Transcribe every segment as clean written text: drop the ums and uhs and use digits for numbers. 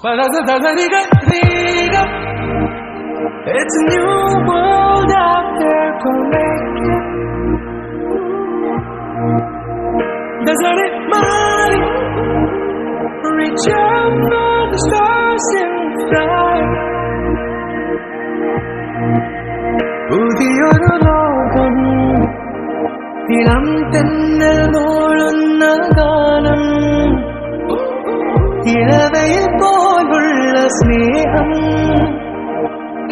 It's a new world out there, go make it. Doesn't it matter? Reach out for the stars and fly. പുതിയൊരു ലോകം ഇളം തെന്നൽ മൂളുന്ന ഗാനം ഇളവയിൽ പോലുള്ള സ്നേഹം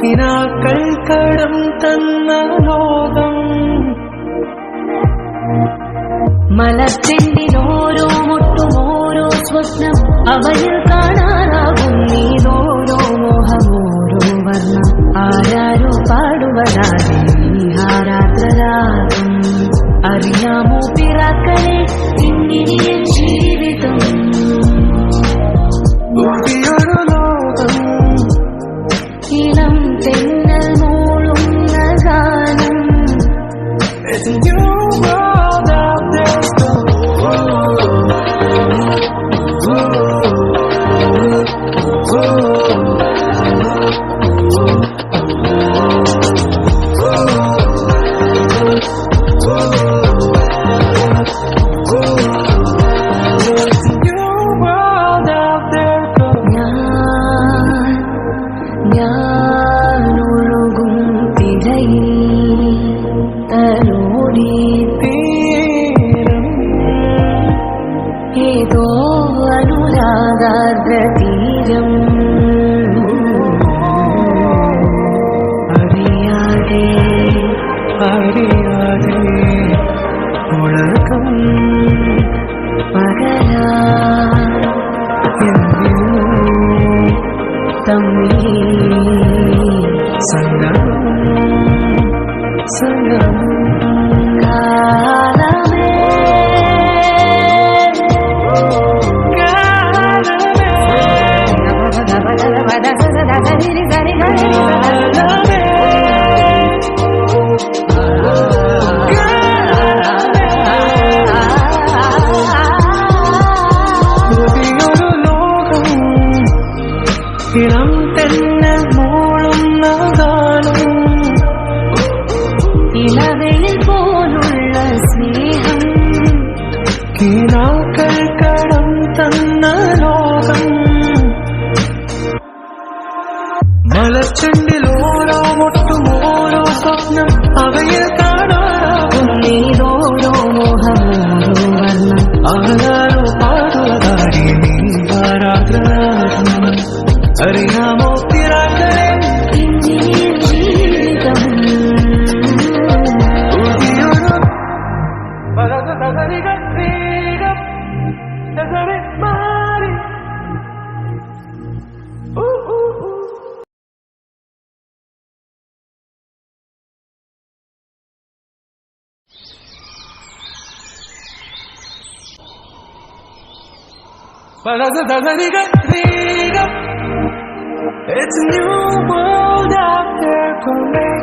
കിനാക്കൾ കടം തന്ന ലോകം മലച്ചെണ്ടിനോരോ മുട്ടും ഓരോ സ്വപ്നം അവയിൽ കാണാനാകും നീതോരോ മോഹമോരോ വർണ്ണം ആരാരോ പാടുവരാതെ നീഹാരാത്രരാകും അറിയാമോ പിറാക്കളെ ഇന്നിനിയ ജീവിതം പുതിയൊരു ലോകം ഇളം തെന്നൽ മൂളുന്ന ഗാനം It's a new world out there, so It's a new world out there, go ഞാൻ ഒഴുകും തിരയിൽ തലോടി തീരം ഏതോ അനുരാഗാർദ്ര തീരം അറിയാതെ അറിയാതെ ഉലകം പകരാ തമ്മിൽ സംഗമം കാലമേ പുതിയൊരു ലോകം ഇളം തെന്നൽ മൂളുന്ന ഗാനം ഇളവയിൽ പോലുള്ള സ്നേഹം കിനാക്കൾ കടം തന്ന ലോകം മലച്ചെണ്ടിൽ ഓരോ മുട്ടും ഓരോ സ്വപ്നം അവയിൽ കാണാനാകും നീതോരോ മോഹമോരോ വർണ്ണം ആരാരോ പാടുവതാടി നീ ആരാധനാകും അറിയാമോ പിറാക്കളെ ഇന്നിനിയ ജീവിതം പുതിയൊരു It's a new world out there, go make